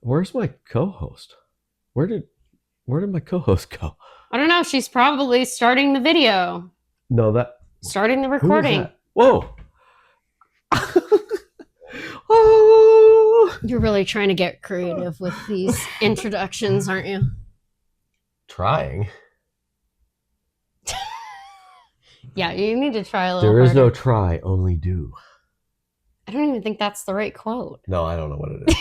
Where's my co-host? Where did my co-host go? I don't know. She's probably starting the video. No, starting the recording. Whoa. Oh. You're really trying to get creative with these introductions, aren't you? Trying. Yeah, you need to try a little There is harder. no try, only do. I don't even think that's the right quote. No, I don't know what it is.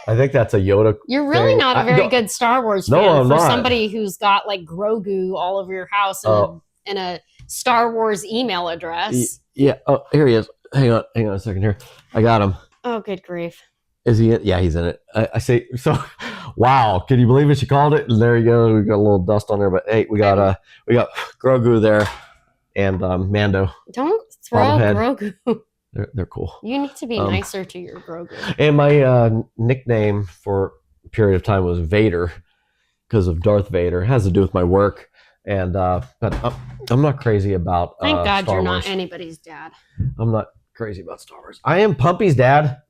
I think that's a Yoda. You're really thing. not a very good Star Wars fan I'm for not. somebody who's got like Grogu all over your house and a Star Wars email address. Yeah. Oh, here he is. Hang on a second here. I got him. Oh, good grief. Is he in? Yeah, he's in it. I say so. Wow, can you believe it? She called it. And there you go. We got a little dust on there, but hey, we got Grogu there and Mando. Don't throw Grogu. They're cool. You need to be nicer to your Grogu. And my nickname for a period of time was Vader because of Darth Vader. It has to do with my work. And but I'm not crazy about Thank God Star you're Wars. not anybody's dad. I'm not crazy about Star Wars. I am Pumpy's dad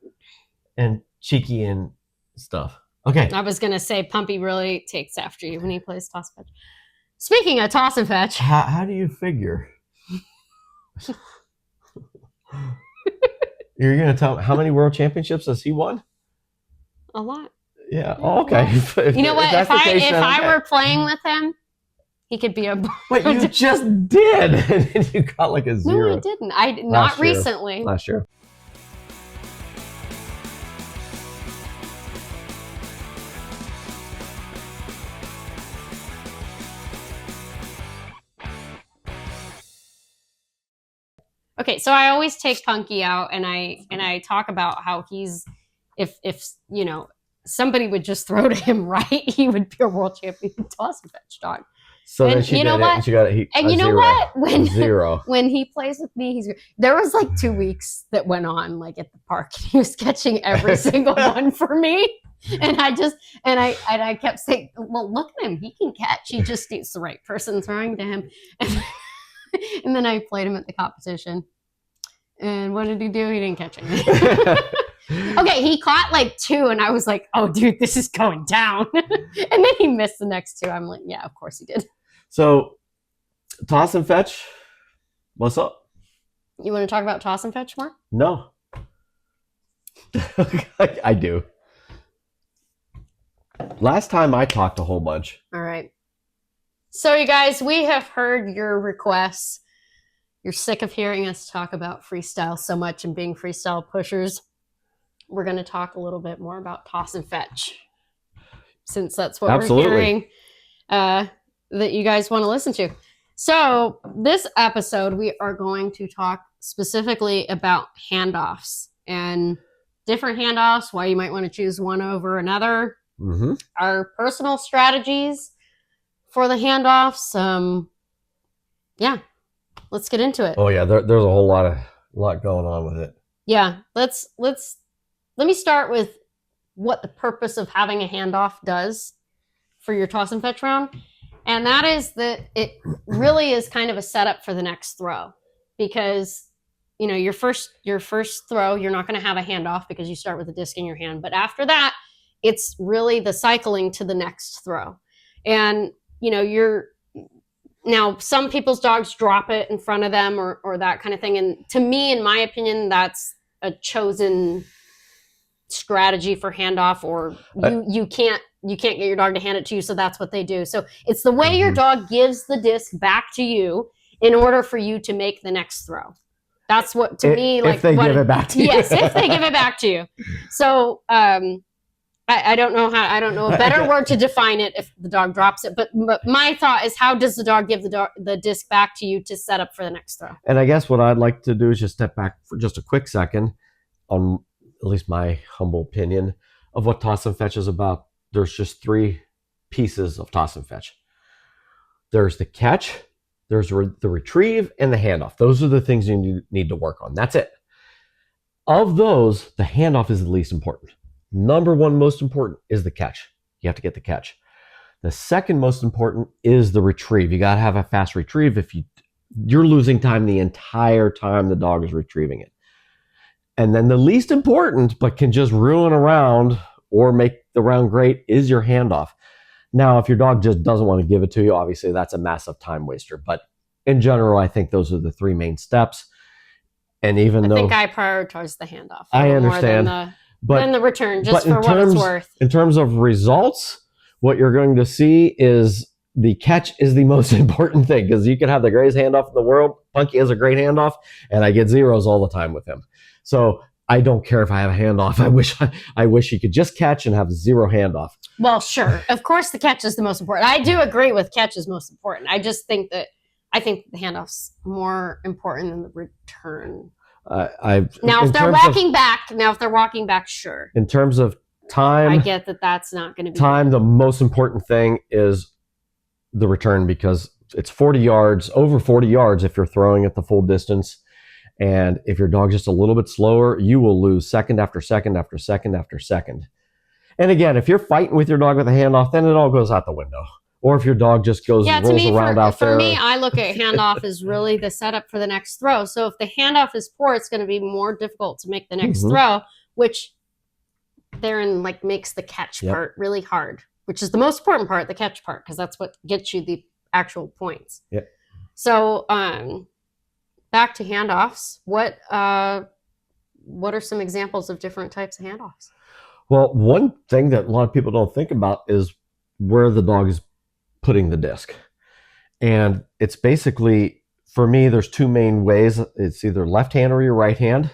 and Cheeky and stuff. Okay. I was going to say Pumpy really takes after you when he plays toss and fetch. Speaking of toss and fetch. How do you figure? You're going to tell me how many world championships has he won? A lot. Yeah. Oh, okay. You know what? If I were playing with him, he could be a... Wait, you just did. And then you got like a 0. No, I didn't. Not recently. Last year. Okay, so I always take Punky out and I talk about how he's if you know somebody would just throw to him right, he would be a world champion toss and fetch dog. So and then she you know did what? It, and she got it. And you know 0. what? When 0. When he plays with me, there was like 2 weeks that went on like at the park. He was catching every single one for me. And I kept saying, well, look at him. He can catch. He just needs the right person throwing to him. And then I played him at the competition. And what did he do? He didn't catch anything. Okay, he caught like 2, and I was like, oh, dude, this is going down. And then he missed the next 2. I'm like, yeah, of course he did. So, toss and fetch, what's up? You want to talk about toss and fetch more? No. I do. Last time I talked a whole bunch. All right. So, you guys, we have heard your requests. You're sick of hearing us talk about freestyle so much and being freestyle pushers. We're going to talk a little bit more about toss and fetch, since that's what we're hearing that you guys want to listen to. So this episode, we are going to talk specifically about handoffs and different handoffs, why you might want to choose one over another, our personal strategies for the handoffs. Yeah, let's get into it. Oh yeah, there's a whole lot going on with it. Yeah, let me start with what the purpose of having a handoff does for your toss and fetch round. And that is that it really is kind of a setup for the next throw. Because, you know, your first throw, you're not going to have a handoff because you start with a disc in your hand. But after that, it's really the cycling to the next throw. And, you know, now some people's dogs drop it in front of them or that kind of thing. And to me, in my opinion, that's a chosen strategy for handoff, or you can't get your dog to hand it to you, so that's what they do. So it's the way your dog gives the disc back to you in order for you to make the next throw. That's what give it back to you. Yes, if they give it back to you. So I don't know a better word to define it if the dog drops it, but my thought is, how does the dog give the disc back to you to set up for the next throw? And I guess what I'd like to do is just step back for just a quick second on at least my humble opinion of what toss and fetch is about. There's just 3 pieces of toss and fetch. There's the catch, there's the retrieve, and the handoff. Those are the things you need to work on. That's it. Of those, the handoff is the least important. Number 1 most important is the catch. You have to get the catch. The second most important is the retrieve. You got to have a fast retrieve. If you're losing time the entire time the dog is retrieving it. And then the least important, but can just ruin a round or make the round great is your handoff. Now, if your dog just doesn't want to give it to you, obviously that's a massive time waster. But in general, I think those are the three main steps. And even though I think I prioritize the handoff I understand, more than the return, just for what it's worth. In terms of results, what you're going to see is the catch is the most important thing, because you can have the greatest handoff in the world. Punky has a great handoff, and I get zeros all the time with him. So I don't care if I have a handoff. I wish he could just catch and have zero handoff. Well, sure. Of course, the catch is the most important. I do agree with catch is most important. I just think the handoff's more important than the return. Now, if they're walking back, sure. In terms of time, I get that that's not going to be time. The most important thing is the return, because it's 40 yards, over 40 yards if you're throwing at the full distance. And if your dog's just a little bit slower, you will lose second after second after second after second. And again, if you're fighting with your dog with a handoff, then it all goes out the window. Or if your dog just rolls around out there. For me, I look at handoff as really the setup for the next throw. So if the handoff is poor, it's going to be more difficult to make the next throw, which therein makes the catch part really hard, which is the most important part, the catch part, because that's what gets you the actual points. Yep. So back to handoffs. What are some examples of different types of handoffs? Well, one thing that a lot of people don't think about is where the dog is putting the disc. And it's basically, for me, there's two main ways. It's either left hand or your right hand.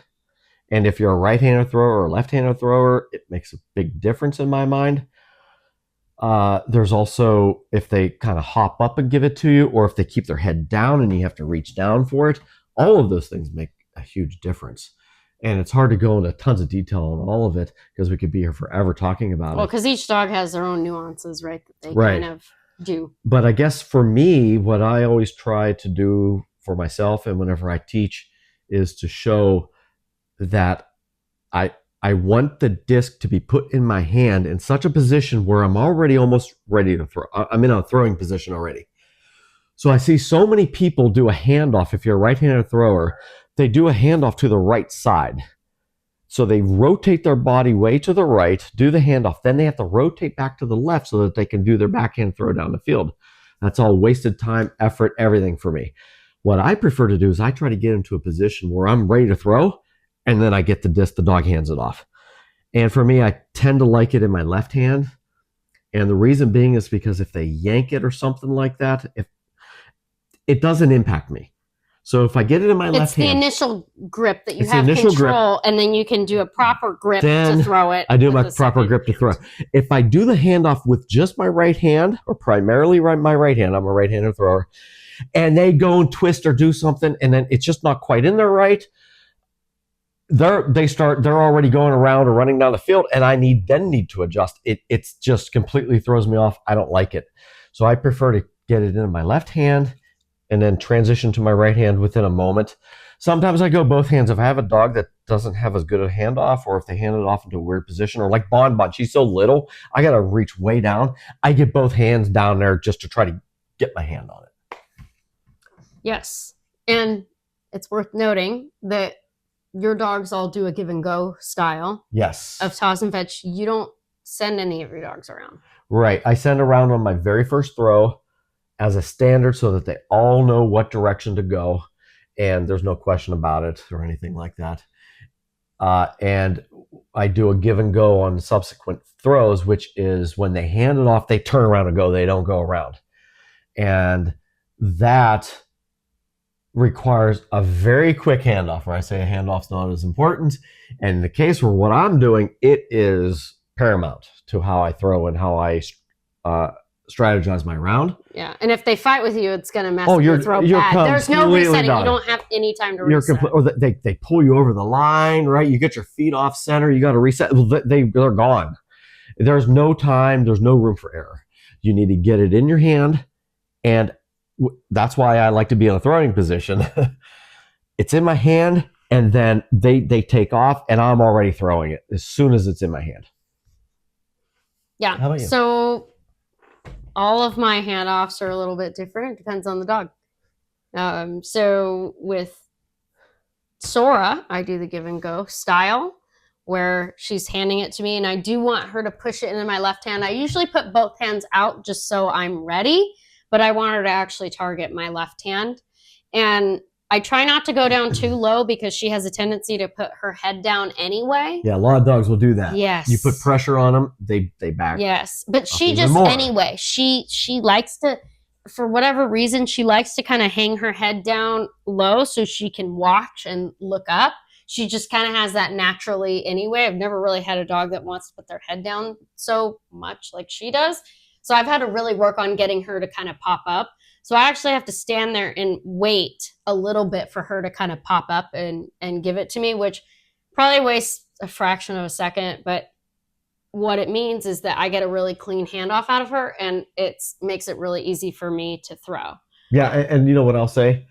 And if you're a right-handed thrower or a left-handed thrower, it makes a big difference in my mind. There's also if they kind of hop up and give it to you, or if they keep their head down and you have to reach down for it. All of those things make a huge difference. And it's hard to go into tons of detail on all of it because we could be here forever talking about it. Well, because each dog has their own nuances, right? That they kind of do. But I guess for me, what I always try to do for myself and whenever I teach is to show that I want the disc to be put in my hand in such a position where I'm already almost ready to throw. I'm in a throwing position already. So I see so many people do a handoff. If you're a right-handed thrower, they do a handoff to the right side. So they rotate their body way to the right, do the handoff. Then they have to rotate back to the left so that they can do their backhand throw down the field. That's all wasted time, effort, everything for me. What I prefer to do is I try to get into a position where I'm ready to throw, and then I get the disc, the dog hands it off. And for me, I tend to like it in my left hand. And the reason being is because if they yank it or something like that, if it doesn't impact me. So if I get it in my left hand. It's the initial grip that you have control, and then you can do a proper grip to throw it. I do my proper grip to throw. If I do the handoff with just my right hand, or primarily my right hand, I'm a right-handed thrower, and they go and twist or do something, and then it's just not quite in there right, they're already going around or running down the field, and I need to adjust. It's just completely throws me off. I don't like it. So I prefer to get it in my left hand and then transition to my right hand within a moment. Sometimes I go both hands. If I have a dog that doesn't have as good a handoff, or if they hand it off into a weird position, or like Bon, she's so little, I got to reach way down. I get both hands down there just to try to get my hand on it. Yes. And it's worth noting that your dogs all do a give and go style. Yes. Of toss and fetch. You don't send any of your dogs around. Right. I send around on my very first throw as a standard so that they all know what direction to go, and there's no question about it or anything like that. And I do a give and go on subsequent throws, which is when they hand it off, they turn around and go. They don't go around. And that requires a very quick handoff, where I say a handoff's not as important. And in the case where what I'm doing, it is paramount to how I throw and how I strategize my round. Yeah, and if they fight with you, it's going to mess up your throw bad. There's no resetting. You don't have any time to reset. Or they pull you over the line, right? You get your feet off center. You got to reset. They're gone. There's no time. There's no room for error. You need to get it in your hand, and that's why I like to be in a throwing position. It's in my hand, and then they take off, and I'm already throwing it as soon as it's in my hand. Yeah. How about you? So all of my handoffs are a little bit different. It depends on the dog. So with Sora, I do the give and go style, where she's handing it to me, and I do want her to push it into my left hand. I usually put both hands out just so I'm ready, but I want her to actually target my left hand. And I try not to go down too low because she has a tendency to put her head down anyway. Yeah, a lot of dogs will do that. Yes. You put pressure on them, they back. Yes, but she just anyway. She likes to, for whatever reason, she likes to kind of hang her head down low so she can watch and look up. She just kind of has that naturally anyway. I've never really had a dog that wants to put their head down so much like she does. So I've had to really work on getting her to kind of pop up. So I actually have to stand there and wait a little bit for her to kind of pop up and give it to me, which probably wastes a fraction of a second. But what it means is that I get a really clean handoff out of her, and it makes it really easy for me to throw. Yeah, and you know what I'll say?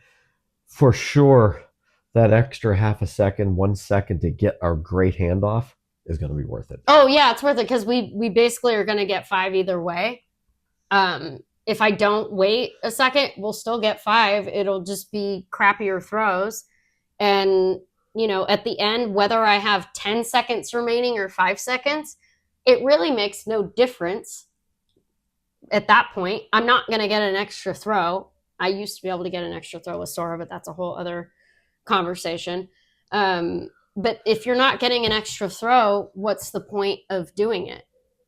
For sure, that extra half a second, 1 second to get our great handoff is going to be worth it. Oh, yeah, it's worth it because we basically are going to get 5 either way. If I don't wait a second, we'll still get 5. It'll just be crappier throws. And, at the end, whether I have 10 seconds remaining or 5 seconds, it really makes no difference at that point. I'm not going to get an extra throw. I used to be able to get an extra throw with Sora, but that's a whole other conversation. But if you're not getting an extra throw, what's the point of doing it,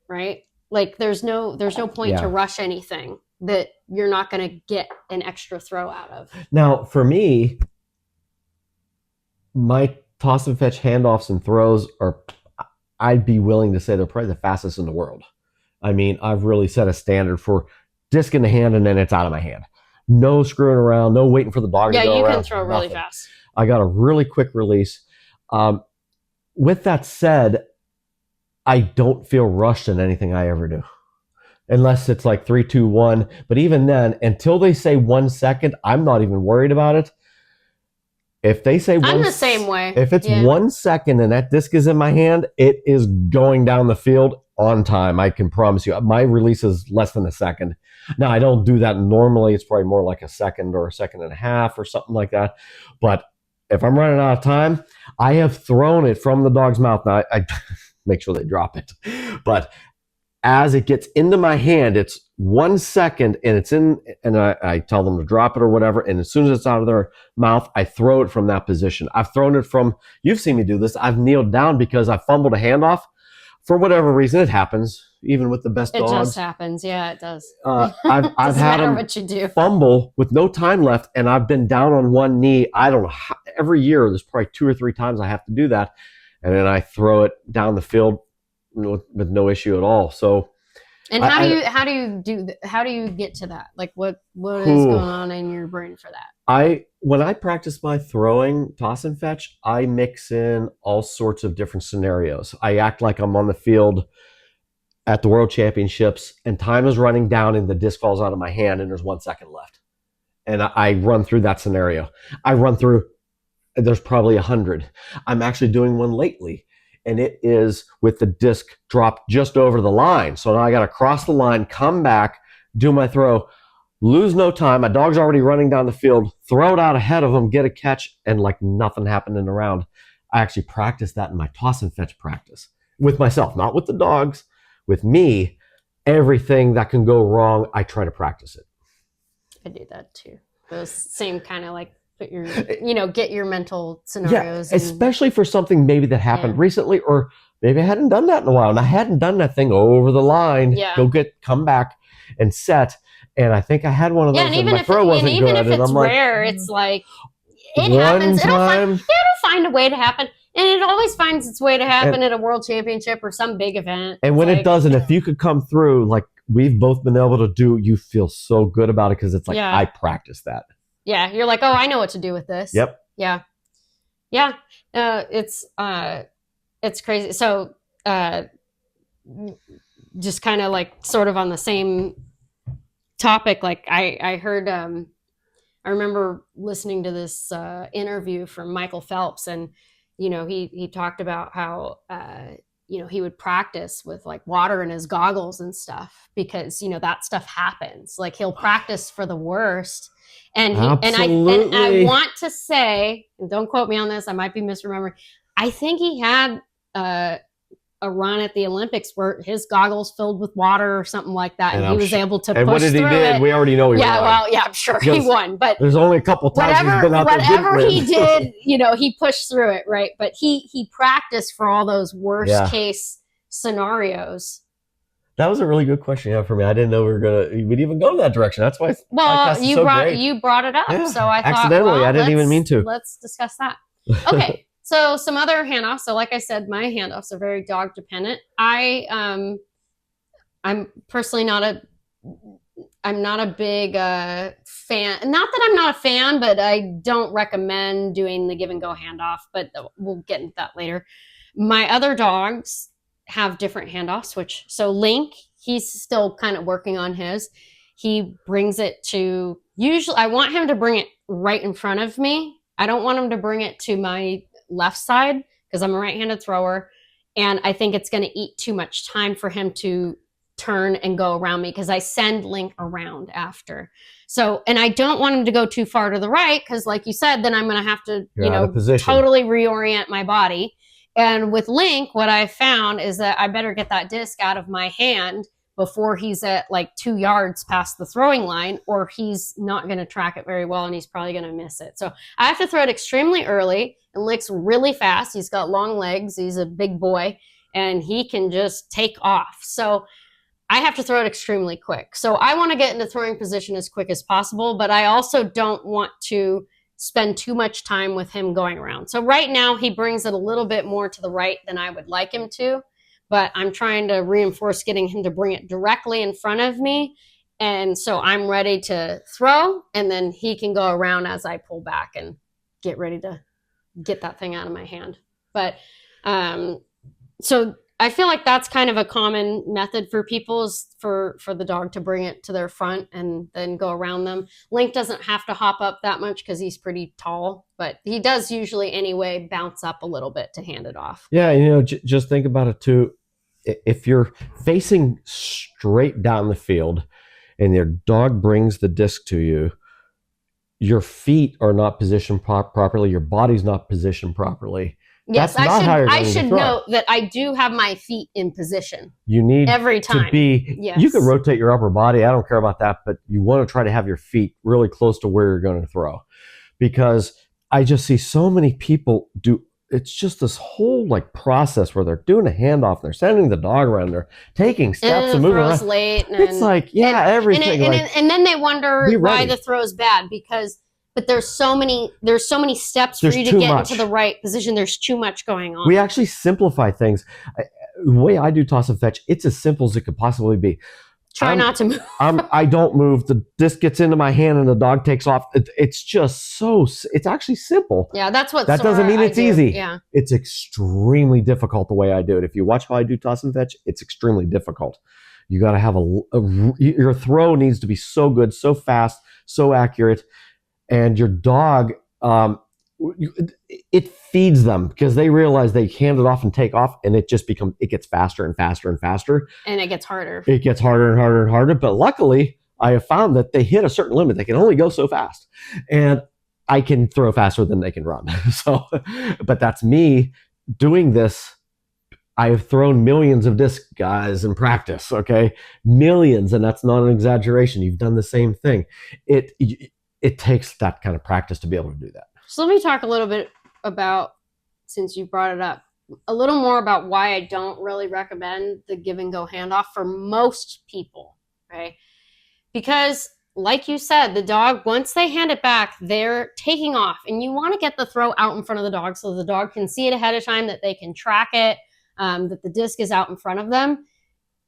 right? Like there's no point to rush anything that you're not going to get an extra throw out of. Now, for me, my toss and fetch handoffs and throws are, I'd be willing to say they're probably the fastest in the world. I mean, I've really set a standard for disc in the hand and then it's out of my hand. No screwing around, no waiting for the dog to go around. Yeah, you can throw really fast. I got a really quick release. With that said, I don't feel rushed in anything I ever do. Unless it's like 3, 2, 1. But even then, until they say 1 second, I'm not even worried about it. If they say I'm the same way. If it's 1 second and that disc is in my hand, it is going down the field on time. I can promise you. My release is less than a second. Now, I don't do that normally. It's probably more like a second or a second and a half or something like that. But if I'm running out of time, I have thrown it from the dog's mouth. Now, I make sure they drop it. But as it gets into my hand, it's 1 second and it's in, and I tell them to drop it or whatever. And as soon as it's out of their mouth, I throw it from that position. I've thrown it from, you've seen me do this. I've kneeled down because I fumbled a handoff. For whatever reason, it happens, even with the best dogs. It just happens. Yeah, it does. I've had them fumble with no time left, and I've been down on one knee. I don't know how, every year, there's probably 2 or 3 times I have to do that. And then I throw it down the field with no issue at all. So, and how do you get to that? Like what is going on in your brain for that? When I practice my throwing toss and fetch, I mix in all sorts of different scenarios. I act like I'm on the field at the World Championships and time is running down and the disc falls out of my hand and there's 1 second left. And I run through that scenario. There's probably 100. I'm actually doing one lately. And it is with the disc dropped just over the line. So now I got to cross the line, come back, do my throw, lose no time. My dog's already running down the field, throw it out ahead of him, get a catch, and like nothing happened in the round. I actually practiced that in my toss and fetch practice with myself, not with the dogs, with me. Everything that can go wrong, I try to practice it. I do that too. Those same kind of like put your, get your mental scenarios. Yeah, especially for something maybe that happened recently, or maybe I hadn't done that in a while, and I hadn't done that thing over the line. Yeah. Come back and set. And I think I had one of those. And my throw wasn't good. And even if it's rare, it's like it happens. It'll find a way to happen. And it always finds its way to happen at a world championship or some big event. And when it doesn't, if you could come through, like we've both been able to do, you feel so good about it because it's like I practiced that. Yeah, you're like, oh, I know what to do with this. Yep. Yeah. It's crazy. So, just kind of like sort of on the same topic. Like I heard, I remember listening to this interview from Michael Phelps, and he talked about how he would practice with like water in his goggles and stuff because that stuff happens. Like he'll practice for the worst. And I want to say, and don't quote me on this, I might be misremembering, I think he had a run at the Olympics where his goggles filled with water or something like that, and he was able to and push what did he through did? it. We already know he Yeah, won. well, yeah, I'm sure he won, but there's only a couple times he's been out there. Whatever he did, he pushed through it, right? But he practiced for all those worst case scenarios. That was a really good question for me. I didn't know we'd even go in that direction. That's why. Well, you brought it up, so I thought, accidentally. I didn't even mean to. Let's discuss that. Okay. So some other handoffs. So like I said, my handoffs are very dog dependent. I'm personally I'm not a big fan. Not that I'm not a fan, but I don't recommend doing the give and go handoff. But we'll get into that later. My other dogs have different handoffs. So Link, he's still kind of working on his. He brings it to, usually I want him to bring it right in front of me. I don't want him to bring it to my left side because I'm a right-handed thrower, and I think it's going to eat too much time for him to turn and go around me because I send Link around after. So, and I don't want him to go too far to the right because, like you said, then I'm going to have to, totally reorient my body. And with Link, what I found is that I better get that disc out of my hand before he's at like 2 yards past the throwing line, or he's not going to track it very well and he's probably going to miss it. So I have to throw it extremely early, and Link's really fast. He's got long legs. He's a big boy, and he can just take off. So I have to throw it extremely quick. So I want to get into throwing position as quick as possible, but I also don't want to spend too much time with him going around. So right now he brings it a little bit more to the right than I would like him to, but I'm trying to reinforce getting him to bring it directly in front of me. And so I'm ready to throw, and then he can go around as I pull back and get ready to get that thing out of my hand. But so I feel like that's kind of a common method for people, is for the dog to bring it to their front and then go around them. Link doesn't have to hop up that much because he's pretty tall, but he does usually anyway bounce up a little bit to hand it off. Yeah, just think about it too. If you're facing straight down the field and your dog brings the disc to you, your feet are not positioned properly, your body's not positioned properly. Yes, I should note that I do have my feet in position. You need every time to be. Yes. You can rotate your upper body. I don't care about that, but you want to try to have your feet really close to where you're going to throw, because I just see so many people do. It's just this whole process where they're doing a handoff, and they're sending the dog around, they're taking steps and moving around. Late, it's everything. And then they wonder why the throw's bad, but there's so many steps for you to get into the right position. There's too much going on. We actually simplify things. The way I do toss and fetch, it's as simple as it could possibly be. Try not to move. I don't move. The disc gets into my hand and the dog takes off. It's just it's actually simple. Yeah, that's what. That doesn't mean it's easy. Yeah, it's extremely difficult the way I do it. If you watch how I do toss and fetch, it's extremely difficult. You got to have your throw needs to be so good, so fast, so accurate, and your dog, it feeds them because they realize they hand it off and take off, and it gets faster and faster and faster. And it gets harder. It gets harder and harder and harder. But luckily, I have found that they hit a certain limit. They can only go so fast. And I can throw faster than they can run. But that's me doing this. I have thrown millions of disc guys in practice, okay? Millions, and that's not an exaggeration. You've done the same thing. It takes that kind of practice to be able to do that. So let me talk a little bit about, since you brought it up, a little more about why I don't really recommend the give and go handoff for most people, right? Because like you said, the dog, once they hand it back, they're taking off, and you want to get the throw out in front of the dog so the dog can see it ahead of time, that they can track it, that the disc is out in front of them.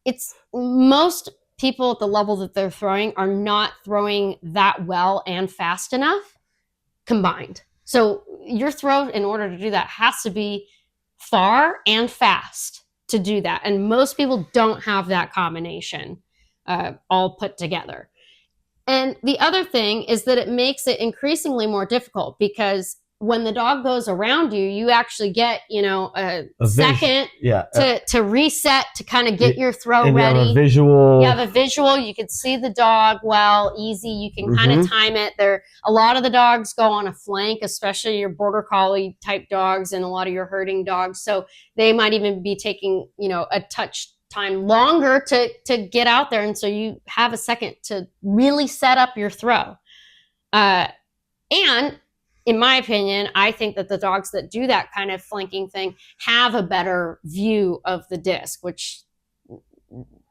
It's most people at the level that they're throwing are not throwing that well and fast enough combined. So your throw, in order to do that, has to be far and fast to do that. And most people don't have that combination all put together. And the other thing is that it makes it increasingly more difficult, because when the dog goes around you, you actually get, a second to reset, to kind of get your throw ready. You have a visual. You have a visual. You can see the dog well, easy. You can kind of time it. A lot of the dogs go on a flank, especially your border collie type dogs and a lot of your herding dogs. So they might even be taking, a touch time longer to get out there. And so you have a second to really set up your throw. And in my opinion, I think that the dogs that do that kind of flanking thing have a better view of the disc, which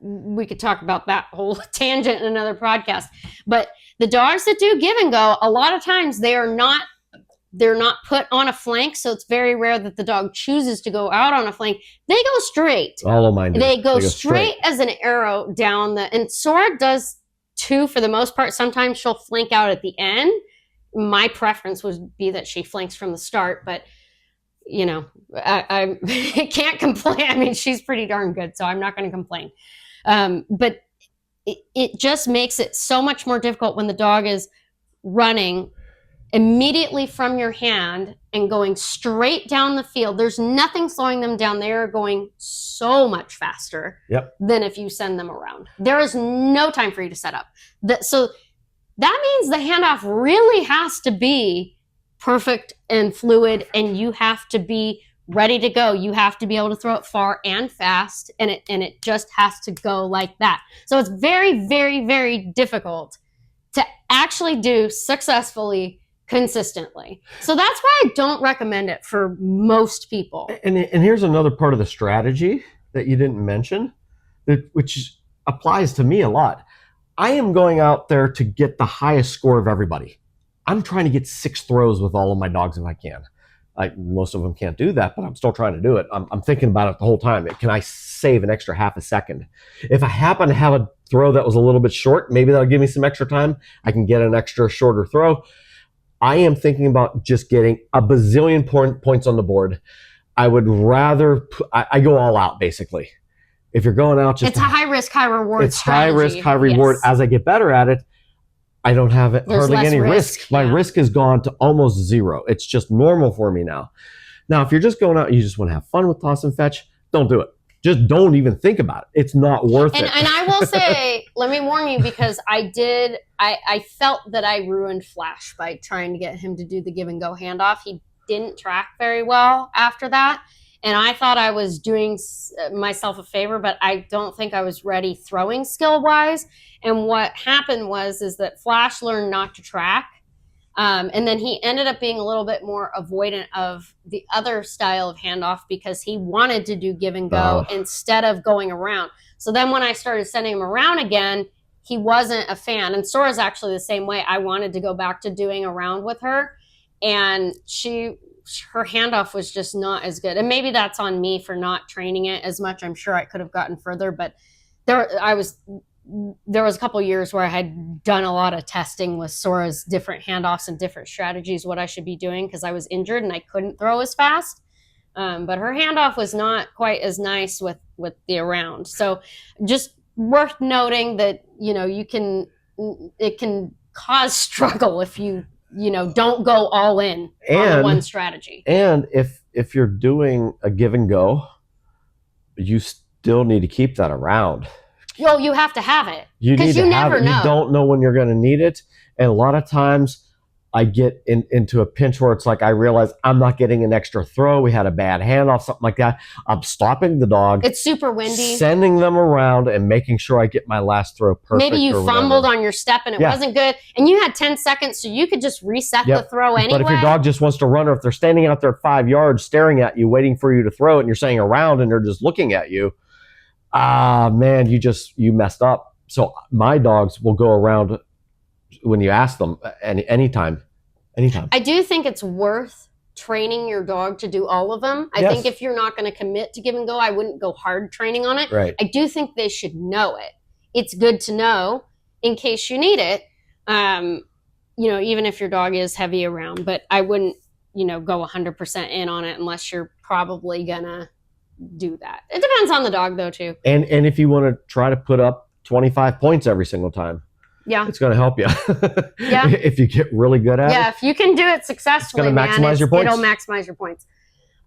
we could talk about that whole tangent in another podcast. But the dogs that do give and go, a lot of times they're not put on a flank, so it's very rare that the dog chooses to go out on a flank. They go straight. All of mine do. They go straight as an arrow down and Sora does too for the most part. Sometimes she'll flank out at the end. My preference would be that she flanks from the start, but I can't complain. I mean, she's pretty darn good, so I'm not going to complain. But it just makes it so much more difficult when the dog is running immediately from your hand and going straight down the field. There's nothing slowing them down. They are going so much faster than if you send them around. There is no time for you to set up. So that means the handoff really has to be perfect and fluid, and you have to be ready to go. You have to be able to throw it far and fast, and it just has to go like that. So it's very, very, very difficult to actually do successfully, consistently. So that's why I don't recommend it for most people. And here's another part of the strategy that you didn't mention, which applies to me a lot. I am going out there to get the highest score of everybody. I'm trying to get 6 throws with all of my dogs if I can. Most of them can't do that, but I'm still trying to do it. I'm thinking about it the whole time. Can I save an extra half a second? If I happen to have a throw that was a little bit short, maybe that'll give me some extra time. I can get an extra shorter throw. I am thinking about just getting a bazillion points on the board. I would rather, I go all out basically. If you're going out, it's a high risk, high reward. It's strategy. High risk, high reward. Yes. As I get better at it, I don't have hardly any risk. My risk has gone to almost zero. It's just normal for me now. Now, if you're just going out and you just want to have fun with toss and fetch, don't do it. Just don't even think about it. It's not worth it. And I will say, let me warn you, because I felt that I ruined Flash by trying to get him to do the give and go handoff. He didn't track very well after that. And I thought I was doing myself a favor, but I don't think I was ready throwing skill-wise. And what happened is that Flash learned not to track. And then he ended up being a little bit more avoidant of the other style of handoff because he wanted to do give and go instead of going around. So then when I started sending him around again, he wasn't a fan. And Sora's actually the same way. I wanted to go back to doing around with her. And her handoff was just not as good. And maybe that's on me for not training it as much. I'm sure I could have gotten further, but there was a couple of years where I had done a lot of testing with Sora's different handoffs and different strategies, what I should be doing, because I was injured and I couldn't throw as fast. But her handoff was not quite as nice with the around. So just worth noting that, it can cause struggle if you don't go all in on one strategy. And if you're doing a give and go, you still need to keep that around. Well, you have to have it. You never know. You don't know when you're going to need it. And a lot of times I get into a pinch where it's like I realize I'm not getting an extra throw. We had a bad handoff, something like that. I'm stopping the dog. It's super windy. Sending them around and making sure I get my last throw perfect. Maybe you fumbled on your step and it wasn't good. And you had 10 seconds, so you could just reset the throw anyway. But if your dog just wants to run, or if they're standing out there 5 yards staring at you, waiting for you to throw it, and you're saying around and they're just looking at you, man, you messed up. So my dogs will go around when you ask them anytime. I do think it's worth training your dog to do all of them. I think if you're not going to commit to give and go, I wouldn't go hard training on it. Right. I do think they should know it. It's good to know in case you need it. Even if your dog is heavy around, but I wouldn't, go 100% in on it unless you're probably gonna do that. It depends on the dog though too. And if you want to try to put up 25 points every single time, Yeah. It's going to help you. Yeah. If you get really good at it. Yeah, if you can do it successfully, it's going to maximize your points. It'll maximize your points.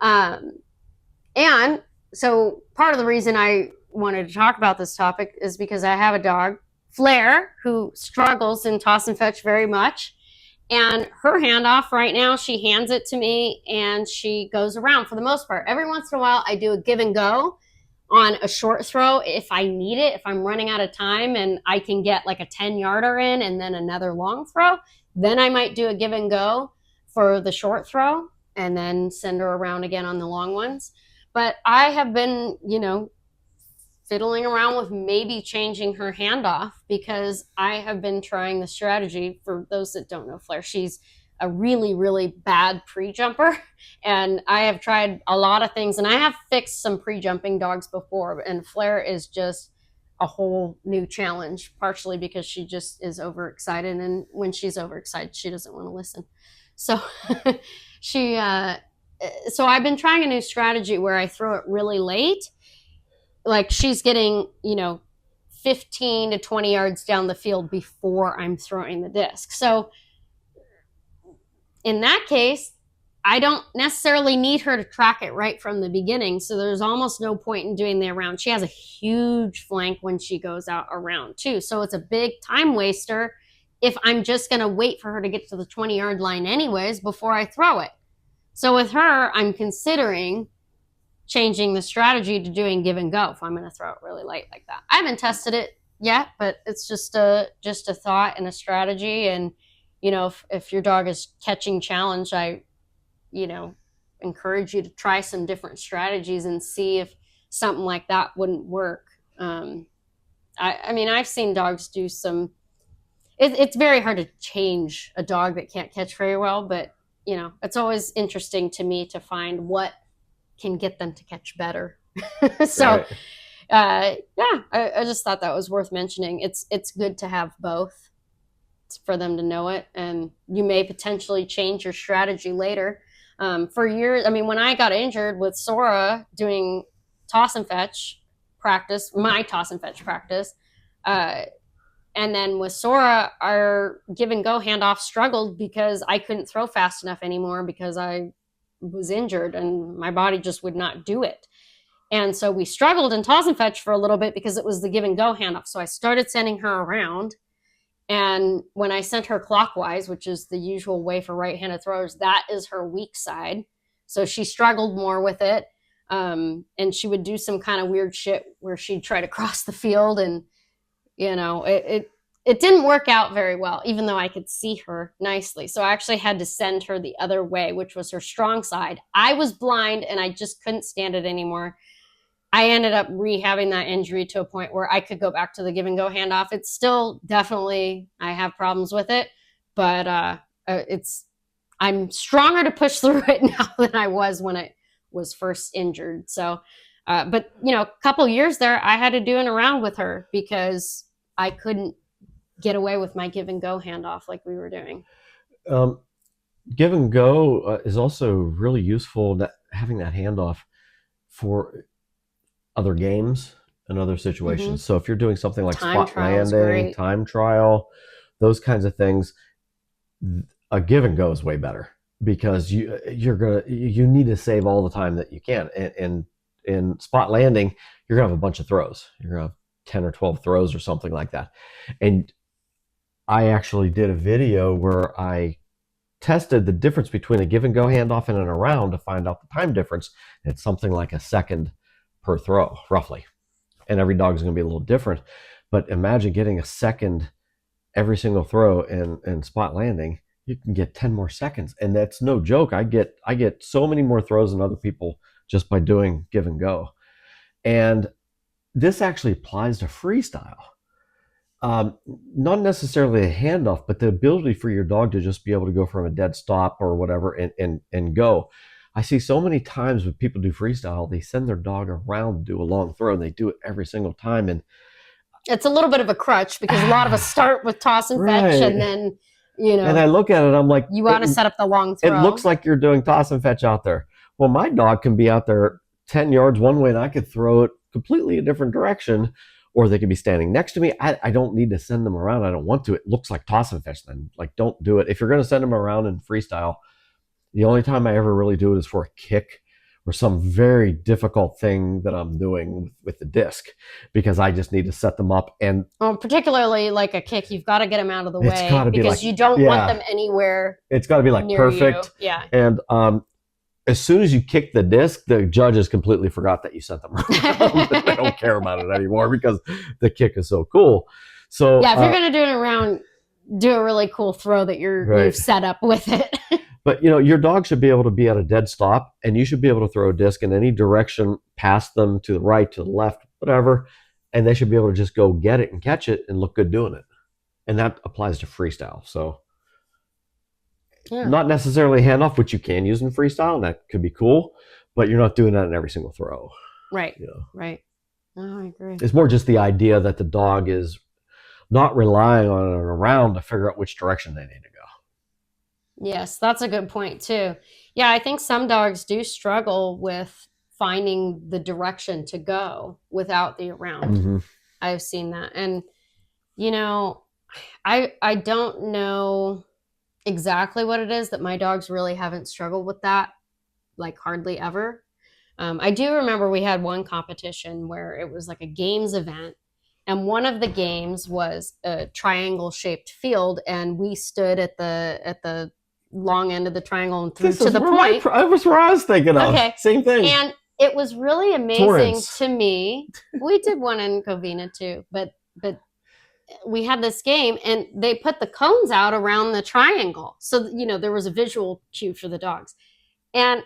And so part of the reason I wanted to talk about this topic is because I have a dog, Flair, who struggles in toss and fetch very much. And her handoff right now, she hands it to me and she goes around for the most part. Every once in a while, I do a give and go on a short throw if I need it, if I'm running out of time and I can get like a 10-yarder in and then another long throw, then I might do a give and go for the short throw and then send her around again on the long ones. But I have been, fiddling around with maybe changing her handoff because I have been trying the strategy. For those that don't know Flair, she's a really, really bad pre-jumper. And I have tried a lot of things and I have fixed some pre-jumping dogs before. And Flair is just a whole new challenge, partially because she just is overexcited. And when she's overexcited, she doesn't want to listen. So so I've been trying a new strategy where I throw it really late. Like she's getting, 15 to 20 yards down the field before I'm throwing the disc. So in that case, I don't necessarily need her to track it right from the beginning. So there's almost no point in doing the around. She has a huge flank when she goes out around too. So it's a big time waster if I'm just going to wait for her to get to the 20-yard line anyways before I throw it. So with her, I'm considering changing the strategy to doing give and go if I'm going to throw it really late like that. I haven't tested it yet, but it's just a thought and a strategy. And, if your dog is catching challenge, I, encourage you to try some different strategies and see if something like that wouldn't work. I've seen dogs do some, it's very hard to change a dog that can't catch very well, but, it's always interesting to me to find what can get them to catch better. So, right. I just thought that was worth mentioning. It's good to have both for them to know it, and you may potentially change your strategy later. For years, when I got injured with Sora doing toss and fetch practice, my toss and fetch practice, and then with Sora, our give and go handoff struggled because I couldn't throw fast enough anymore because I was injured and my body just would not do it. And so we struggled in toss and fetch for a little bit because it was the give and go handoff. So I started sending her around. And when I sent her clockwise, which is the usual way for right-handed throwers, that is her weak side. So she struggled more with it. And she would do some kind of weird shit where she'd try to cross the field. And, it didn't work out very well, even though I could see her nicely. So I actually had to send her the other way, which was her strong side. I was blind and I just couldn't stand it anymore. I ended up rehabbing that injury to a point where I could go back to the give and go handoff. It's still definitely, I have problems with it, but I'm stronger to push through it now than I was when I was first injured. So, but a couple years there, I had to do an around with her because I couldn't get away with my give and go handoff like we were doing. Give and go is also really useful, having that handoff for other games and other situations. Mm-hmm. So if you're doing something like spot landing, time trial, those kinds of things, a give and go is way better because you need to save all the time that you can. And in spot landing, you're gonna have a bunch of throws. You're gonna have 10 or 12 throws or something like that. And I actually did a video where I tested the difference between a give and go handoff and an around to find out the time difference. It's something like a second per throw, roughly. And every dog is going to be a little different. But imagine getting a second every single throw in spot landing. You can get 10 more seconds. And that's no joke. I get so many more throws than other people just by doing give and go. And this actually applies to freestyle. Not necessarily a handoff, but the ability for your dog to just be able to go from a dead stop or whatever and go. I see so many times when people do freestyle, they send their dog around to do a long throw and they do it every single time. And it's a little bit of a crutch because a lot of us start with toss and fetch and then, And I look at it, I'm like, you want to set up the long throw. It looks like you're doing toss and fetch out there. Well, my dog can be out there 10 yards one way and I could throw it completely a different direction. or they could be standing next to me. I don't need to send them around. I don't want to. It looks like toss and fetch then. Like, don't do it. If you're going to send them around in freestyle, the only time I ever really do it is for a kick or some very difficult thing that I'm doing with the disc, because I just need to set them up. And particularly like a kick, you've got to get them out of the way because like, you don't want them anywhere. It's got to be like perfect. You. Yeah. And as soon as you kick the disc, the judges completely forgot that you sent them around. They don't care about it anymore because the kick is so cool. So yeah, if you're going to do it around, do a really cool throw that you've set up with it. But, your dog should be able to be at a dead stop, and you should be able to throw a disc in any direction, past them, to the right, to the left, whatever, and they should be able to just go get it and catch it and look good doing it. And that applies to freestyle. So not necessarily handoff, which you can use in freestyle, and that could be cool, but you're not doing that in every single throw. Right. Right. Oh, I agree. It's more just the idea that the dog is not relying on it around to figure out which direction they need to go. Yes, that's a good point too. Yeah, I think some dogs do struggle with finding the direction to go without the around. Mm-hmm. I've seen that. And, I don't know exactly what it is that my dogs really haven't struggled with that, like hardly ever. I do remember we had one competition where it was like a games event, and one of the games was a triangle shaped field, and we stood at the long end of the triangle and threw to the point. That was where I was thinking of. Okay. Same thing. And it was really amazing to me. We did one in Covina too, but we had this game and they put the cones out around the triangle. So, there was a visual cue for the dogs. And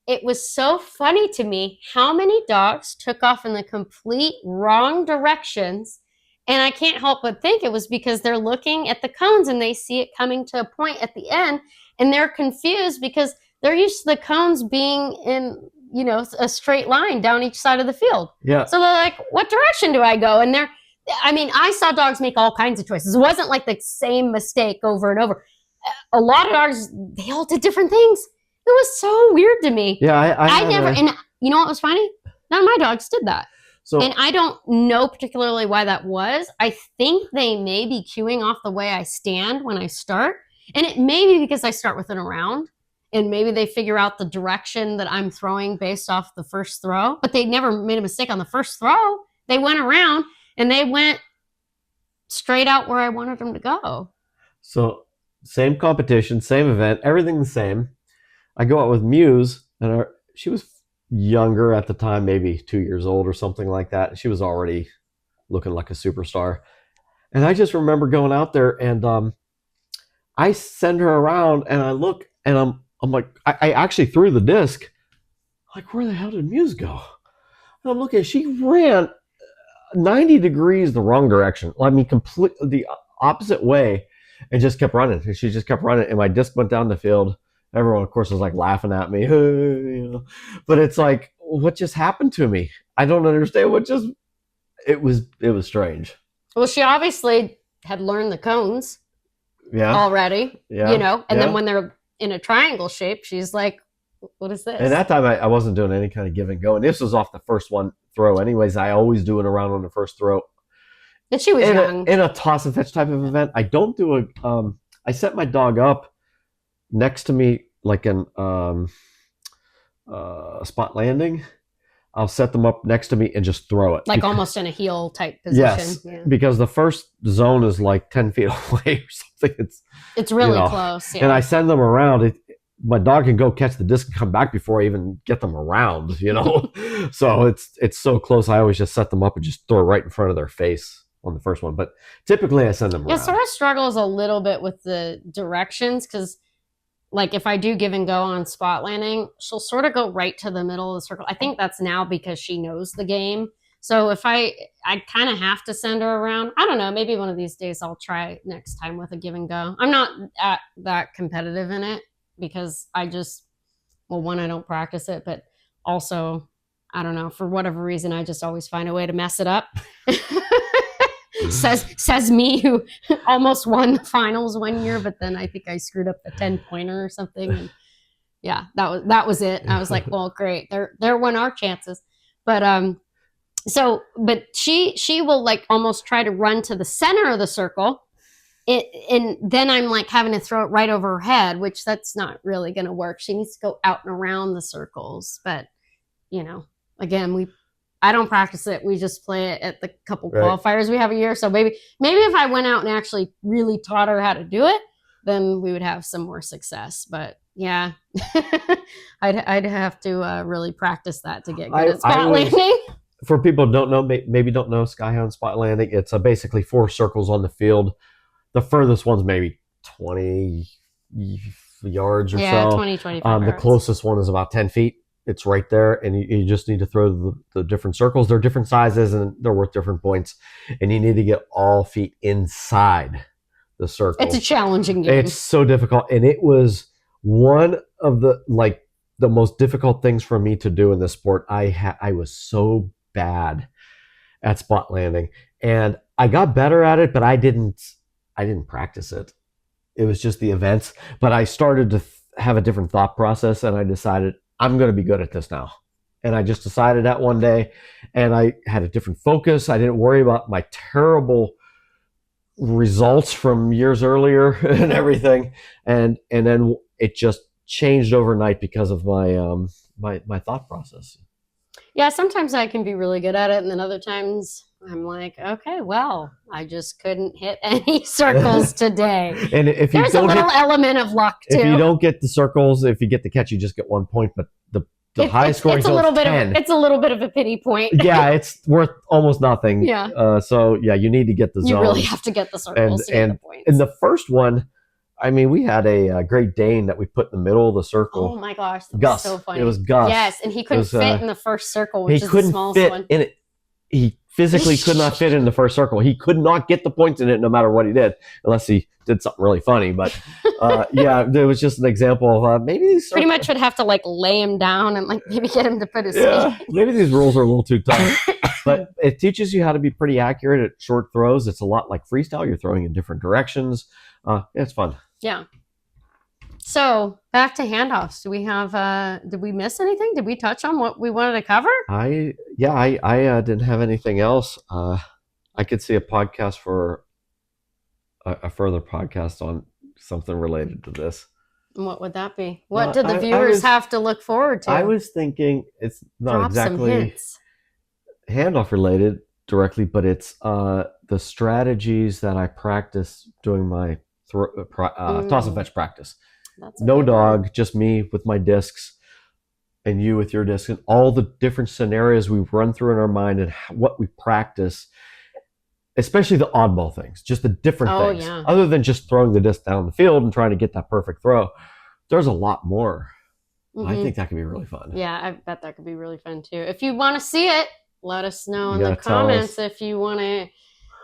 it was so funny to me how many dogs took off in the complete wrong directions. And I can't help but think it was because they're looking at the cones and they see it coming to a point at the end, and they're confused because they're used to the cones being in, a straight line down each side of the field. Yeah. So they're like, what direction do I go? And I saw dogs make all kinds of choices. It wasn't like the same mistake over and over. A lot of dogs, they all did different things. It was so weird to me. Yeah, I never, and you know what was funny? None of my dogs did that. So, and I don't know particularly why that was. I think they may be cueing off the way I stand when I start. And it may be because I start with an around, and maybe they figure out the direction that I'm throwing based off the first throw. But they never made a mistake on the first throw. They went around and they went straight out where I wanted them to go. So same competition, same event, everything the same. I go out with Muse, and she was younger at the time, maybe 2 years old or something like that. She was already looking like a superstar. And I just remember going out there, and I send her around, and I look, and I'm like, I actually threw the disc. Like, where the hell did Muse go? And I'm looking, she ran 90 degrees the wrong direction. I mean, completely the opposite way, and just kept running. And she just kept running, and my disc went down the field. Everyone, of course, was like laughing at me, but it's like, what just happened to me? I don't understand. It was strange. Well, she obviously had learned the cones already, and then when they're in a triangle shape, she's like, what is this? And that time I wasn't doing any kind of give and go. And this was off the first one throw anyways. I always do it around on the first throw. And she was young. In a toss and fetch type of event, I don't do I set my dog up next to me like an spot landing. I'll set them up next to me and just throw it. Like almost in a heel type position. Yes, because the first zone is like 10 feet away or something. It's really close. Yeah. And I send them around. My dog can go catch the disc and come back before I even get them around, So it's so close. I always just set them up and just throw it right in front of their face on the first one. But typically I send them around. Yeah, Sora struggles a little bit with the directions because like if I do give and go on spot landing, she'll sort of go right to the middle of the circle. I think that's now because she knows the game. So if I kind of have to send her around, I don't know, maybe one of these days I'll try next time with a give and go. I'm not that competitive in it because I don't practice it, but also, I don't know, for whatever reason, I just always find a way to mess it up. Says me who almost won the finals one year, but then I think I screwed up the 10-pointer or something. And yeah, that was it. I was like, well, great. There went our chances. But but she will like almost try to run to the center of the circle. And then I'm like having to throw it right over her head, which that's not really going to work. She needs to go out and around the circles. But, again, I don't practice it. We just play it at the couple qualifiers we have a year. So maybe if I went out and actually really taught her how to do it, then we would have some more success. But yeah, I'd have to really practice that to get good at spot landing. For people who don't know, maybe don't know Skyhound spot landing, it's basically 4 circles on the field. The furthest one's maybe 20 yards or so. Yeah, 20, 25 The yards. closest one is about 10 feet. It's right there, and you just need to throw the different circles. They're different sizes, and they're worth different points. And you need to get all feet inside the circle. It's a challenging game. It's so difficult, and it was one of the most difficult things for me to do in this sport. I was so bad at spot landing, and I got better at it, but I didn't practice it. It was just the events. But I started to have a different thought process, and I decided I'm going to be good at this now. And I just decided that one day, and I had a different focus. I didn't worry about my terrible results from years earlier and everything. And then it just changed overnight because of my my thought process. Yeah, sometimes I can be really good at it, and then other times I'm like, okay, well, I just couldn't hit any circles today. And if there's a little element of luck too. If you don't get the circles, if you get the catch, you just get 1 point. But the high scoring is 10. It's a little bit of a pity point. Yeah, it's worth almost nothing. Yeah. So yeah, you need to get the zones. You really have to get the circles to get the points. In the first one, I mean, we had a Great Dane that we put in the middle of the circle. Oh my gosh, that Gus. was so funny. It was Gus. Yes, and he couldn't fit in the first circle, which is the smallest fit one. In it. He physically could not fit in the first circle. He could not get the points in it no matter what he did, unless he did something really funny. But yeah, there was just an example of maybe these pretty much would have to like lay him down and like maybe get him to put his feet. Maybe these rules are a little too tough. But it teaches you how to be pretty accurate at short throws. It's a lot like freestyle. You're throwing in different directions. It's fun. Yeah. So back to handoffs. Did we miss anything? Did we touch on what we wanted to cover? I didn't have anything else. I could see a podcast for a further podcast on something related to this. And what would that be? What do the viewers have to look forward to? I was thinking it's not Drop exactly some hints. Handoff related directly, but it's the strategies that I practice doing my toss and fetch practice. No dog, just me with my discs and you with your discs, and all the different scenarios we run through in our mind and what we practice, especially the oddball things, just the different things. Yeah. Other than just throwing the disc down the field and trying to get that perfect throw, there's a lot more. Mm-hmm. I think that could be really fun. Yeah, I bet that could be really fun too. If you want to see it, let us know in the comments if you want to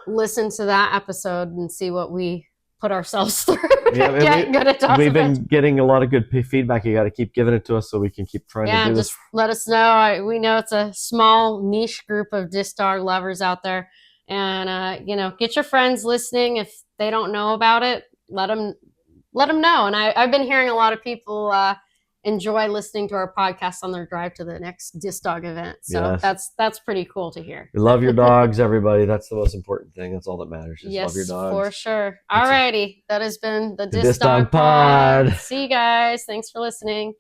listen to that episode and see what we put ourselves through. We've been getting a lot of good feedback. You got to keep giving it to us so we can keep trying to do this. Just let us know. We know it's a small niche group of disc dog lovers out there, and get your friends listening. If they don't know about it, let them know. And I've been hearing a lot of people enjoy listening to our podcast on their drive to the next disc dog event. So that's pretty cool to hear. We love your dogs, everybody. That's the most important thing. That's all that matters. Just love your dogs. For sure. All righty. That has been the Disc Dog Pod. See you guys. Thanks for listening.